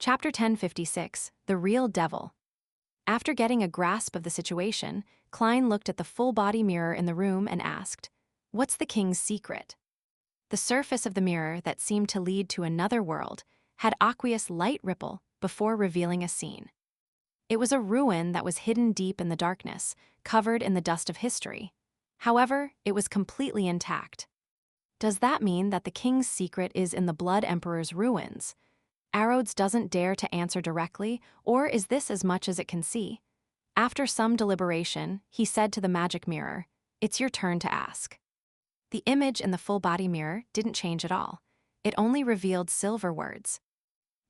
Chapter 1056, The Real Devil. After getting a grasp of the situation, Klein looked at the full-body mirror in the room and asked, "What's the king's secret?" The surface of the mirror that seemed to lead to another world had aqueous light ripple before revealing a scene. It was a ruin that was hidden deep in the darkness, covered in the dust of history. However, it was completely intact. Does that mean that the king's secret is in the Blood Emperor's ruins? Arrodes doesn't dare to answer directly, or is this as much as it can see? After some deliberation, he said to the magic mirror, "It's your turn to ask." The image in the full-body mirror didn't change at all. It only revealed silver words.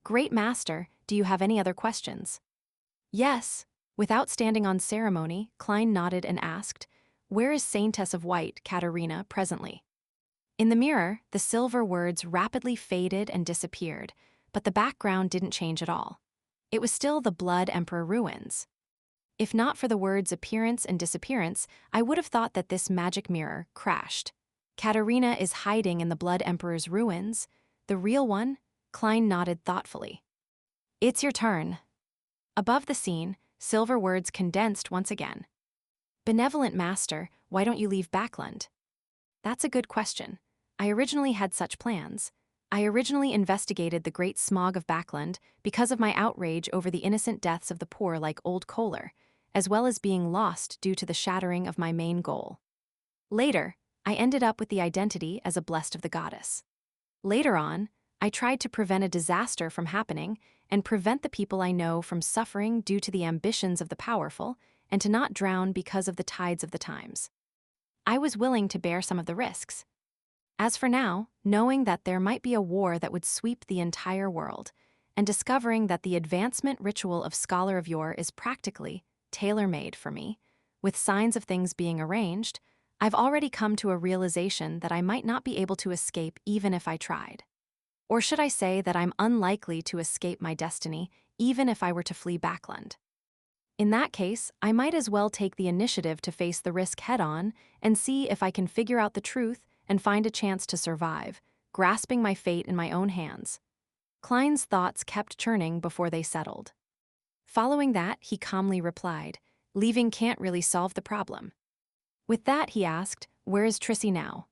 "Great Master, do you have any other questions?" "Yes." Without standing on ceremony, Klein nodded and asked, "Where is Saintess of White, Katerina, presently?" In the mirror, the silver words rapidly faded and disappeared, but the background didn't change at all. It was still the Blood Emperor ruins. If not for the words' appearance and disappearance, I would have thought that this magic mirror crashed. Katerina is hiding in the Blood Emperor's ruins. The real one? Klein nodded thoughtfully. "It's your turn." Above the scene, silver words condensed once again. "Benevolent Master, why don't you leave Backland?" That's a good question. I originally had such plans. I originally investigated the great smog of Backland because of my outrage over the innocent deaths of the poor like Old Kohler, as well as being lost due to the shattering of my main goal. Later, I ended up with the identity as a blessed of the goddess. Later on, I tried to prevent a disaster from happening and prevent the people I know from suffering due to the ambitions of the powerful and to not drown because of the tides of the times. I was willing to bear some of the risks. As for now, knowing that there might be a war that would sweep the entire world, and discovering that the advancement ritual of Scholar of Yore is practically tailor-made for me, with signs of things being arranged, I've already come to a realization that I might not be able to escape even if I tried. Or should I say that I'm unlikely to escape my destiny even if I were to flee Backland? In that case, I might as well take the initiative to face the risk head-on and see if I can figure out the truth and find a chance to survive, grasping my fate in my own hands. Klein's thoughts kept churning before they settled. Following that, he calmly replied, "Leaving can't really solve the problem." With that, he asked, "Where is Trissy now?"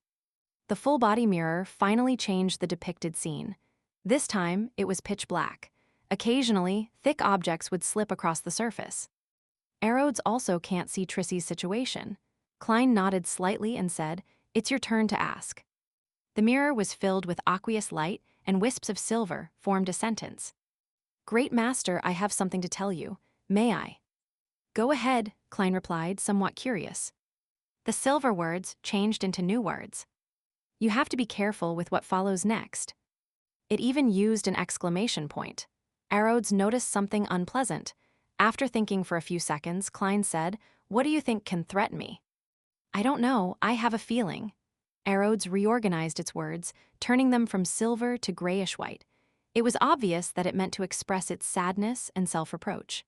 The full-body mirror finally changed the depicted scene. This time, it was pitch black. Occasionally, thick objects would slip across the surface. Arrodes also can't see Trissy's situation. Klein nodded slightly and said, "It's your turn to ask." The mirror was filled with aqueous light, and wisps of silver formed a sentence. "Great Master, I have something to tell you. May I?" "Go ahead," Klein replied, somewhat curious. The silver words changed into new words. "You have to be careful with what follows next." It even used an exclamation point. Arrodes noticed something unpleasant. After thinking for a few seconds, Klein said, "What do you think can threaten me?" "I don't know, I have a feeling." Arrodes reorganized its words, turning them from silver to grayish-white. It was obvious that it meant to express its sadness and self-reproach.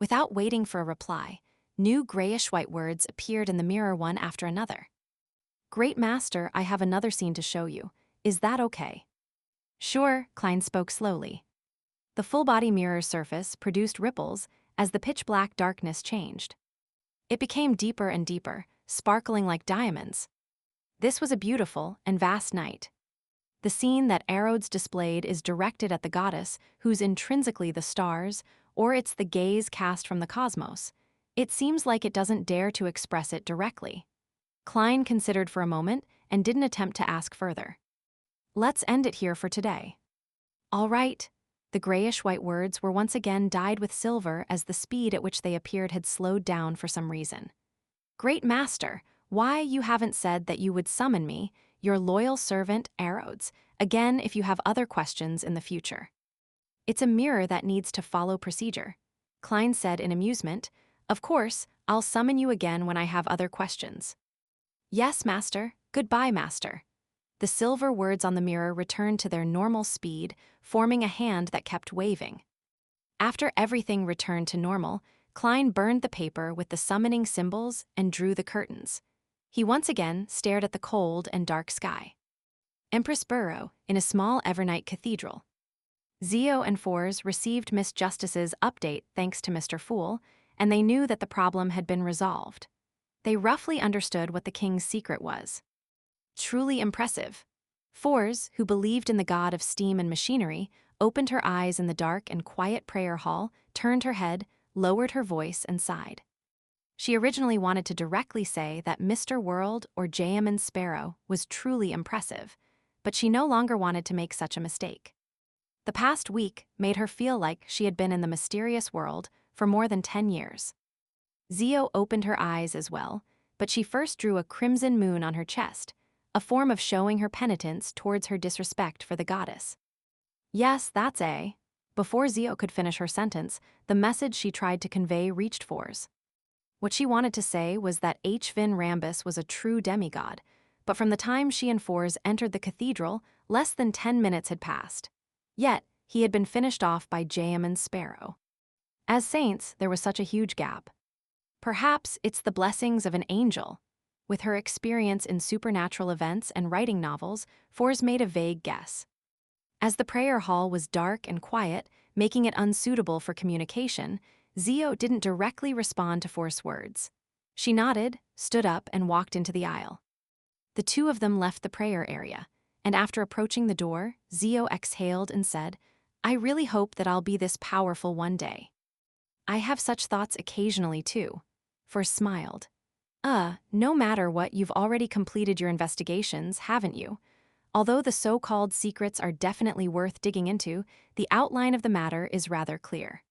Without waiting for a reply, new grayish-white words appeared in the mirror one after another. "Great Master, I have another scene to show you. Is that okay?" "Sure," Klein spoke slowly. The full-body mirror's surface produced ripples as the pitch-black darkness changed. It became deeper and deeper, sparkling like diamonds. This was a beautiful and vast night. The scene that Arrodes displayed is directed at the goddess, who's intrinsically the stars, or it's the gaze cast from the cosmos. It seems like it doesn't dare to express it directly. Klein considered for a moment and didn't attempt to ask further. "Let's end it here for today." "All right." The grayish-white words were once again dyed with silver as the speed at which they appeared had slowed down for some reason. "Great Master, why you haven't said that you would summon me, your loyal servant, Arrodes, again if you have other questions in the future." "It's a mirror that needs to follow procedure." Klein said in amusement, "Of course, I'll summon you again when I have other questions." "Yes, Master. Goodbye, Master." The silver words on the mirror returned to their normal speed, forming a hand that kept waving. After everything returned to normal, Klein burned the paper with the summoning symbols and drew the curtains. He once again stared at the cold and dark sky. Empress Burrow, in a small Evernight cathedral. Zio and Fours received Miss Justice's update thanks to Mr. Fool, and they knew that the problem had been resolved. They roughly understood what the king's secret was. Truly impressive. Fours, who believed in the god of steam and machinery, opened her eyes in the dark and quiet prayer hall, turned her head, lowered her voice, and sighed. She originally wanted to directly say that Mr. World or J.M. Sparrow was truly impressive, but she no longer wanted to make such a mistake. The past week made her feel like she had been in the mysterious world for more than 10 years. Zio opened her eyes as well, but she first drew a crimson moon on her chest, a form of showing her penitence towards her disrespect for the goddess. Yes, that's A. Before Zio could finish her sentence, the message she tried to convey reached Fours. What she wanted to say was that H. Vin Rambus was a true demigod, but from the time she and Fours entered the cathedral, less than 10 minutes had passed. Yet, he had been finished off by J.M. Sparrow. As saints, there was such a huge gap. Perhaps it's the blessings of an angel. With her experience in supernatural events and writing novels, Fours made a vague guess. As the prayer hall was dark and quiet, making it unsuitable for communication, Zio didn't directly respond to Fours' words. She nodded, stood up, and walked into the aisle. The two of them left the prayer area, and after approaching the door, Zio exhaled and said, "I really hope that I'll be this powerful one day." "I have such thoughts occasionally, too." Fours smiled. No matter what, you've already completed your investigations, haven't you? Although the so-called secrets are definitely worth digging into, the outline of the matter is rather clear.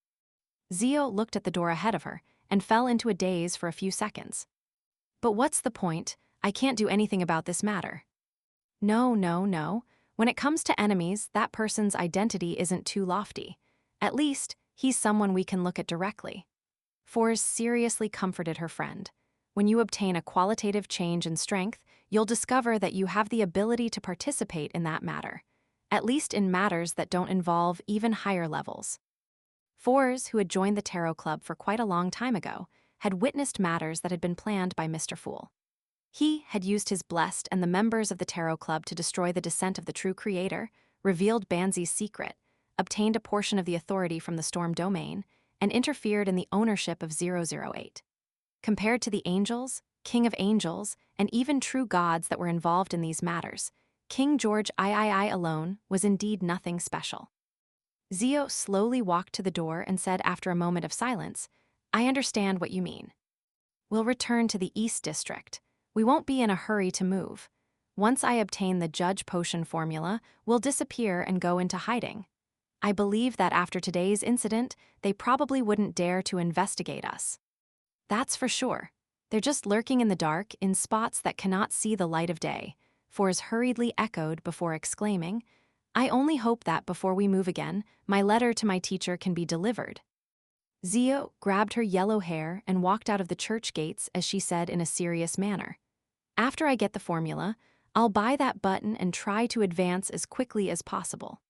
Zio looked at the door ahead of her and fell into a daze for a few seconds. But what's the point? I can't do anything about this matter. No. When it comes to enemies, that person's identity isn't too lofty. At least, he's someone we can look at directly. Fours seriously comforted her friend. When you obtain a qualitative change in strength, you'll discover that you have the ability to participate in that matter, at least in matters that don't involve even higher levels. Fours, who had joined the Tarot Club for quite a long time ago, had witnessed matters that had been planned by Mr. Fool. He had used his Blessed and the members of the Tarot Club to destroy the descent of the true creator, revealed Bansi's secret, obtained a portion of the authority from the Storm Domain, and interfered in the ownership of 008. Compared to the angels, King of Angels, and even true gods that were involved in these matters, King George III alone was indeed nothing special. Zio slowly walked to the door and said after a moment of silence, "I understand what you mean. We'll return to the East District. We won't be in a hurry to move. Once I obtain the Judge Potion formula, we'll disappear and go into hiding. I believe that after today's incident, they probably wouldn't dare to investigate us." "That's for sure. They're just lurking in the dark in spots that cannot see the light of day," Fours hurriedly echoed before exclaiming, "I only hope that before we move again, my letter to my teacher can be delivered." Zio grabbed her yellow hair and walked out of the church gates as she said in a serious manner, "After I get the formula, I'll buy that button and try to advance as quickly as possible."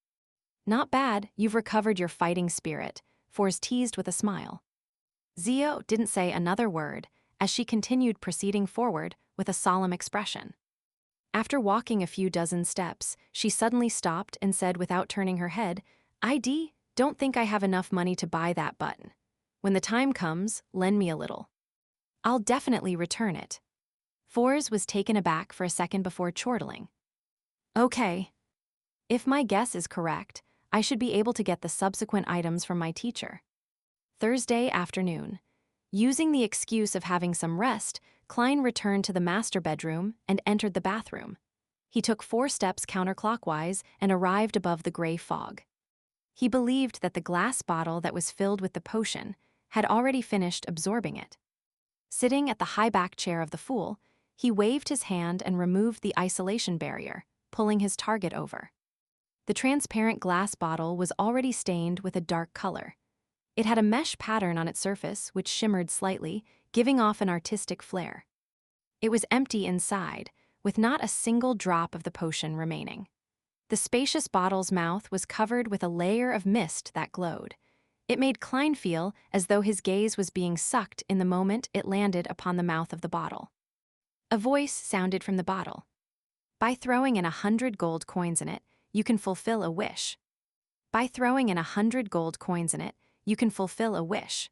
"Not bad, you've recovered your fighting spirit," Fours teased with a smile. Zio didn't say another word as she continued proceeding forward with a solemn expression. After walking a few dozen steps, she suddenly stopped and said without turning her head, "I don't think I have enough money to buy that button. When the time comes, lend me a little. I'll definitely return it." Fours was taken aback for a second before chortling. "Okay. If my guess is correct, I should be able to get the subsequent items from my teacher." Thursday afternoon. Using the excuse of having some rest, Klein returned to the master bedroom and entered the bathroom. He took 4 steps counterclockwise and arrived above the gray fog. He believed that the glass bottle that was filled with the potion had already finished absorbing it. Sitting at the high-back chair of the Fool, he waved his hand and removed the isolation barrier, pulling his target over. The transparent glass bottle was already stained with a dark color. It had a mesh pattern on its surface which shimmered slightly, giving off an artistic flair. It was empty inside, with not a single drop of the potion remaining. The spacious bottle's mouth was covered with a layer of mist that glowed. It made Klein feel as though his gaze was being sucked in the moment it landed upon the mouth of the bottle. A voice sounded from the bottle. "By throwing in 100 gold coins in it, you can fulfill a wish." By throwing in 100 gold coins in it, you can fulfill a wish.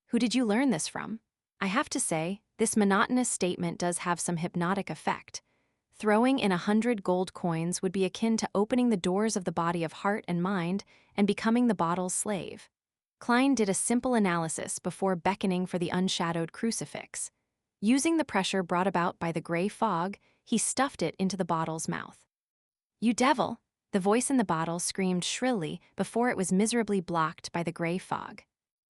Who did you learn this from? I have to say, this monotonous statement does have some hypnotic effect. Throwing in 100 gold coins would be akin to opening the doors of the body of heart and mind and becoming the bottle's slave. Klein did a simple analysis before beckoning for the unshadowed crucifix. Using the pressure brought about by the gray fog, he stuffed it into the bottle's mouth. "You devil!" The voice in the bottle screamed shrilly before it was miserably blocked by the gray fog.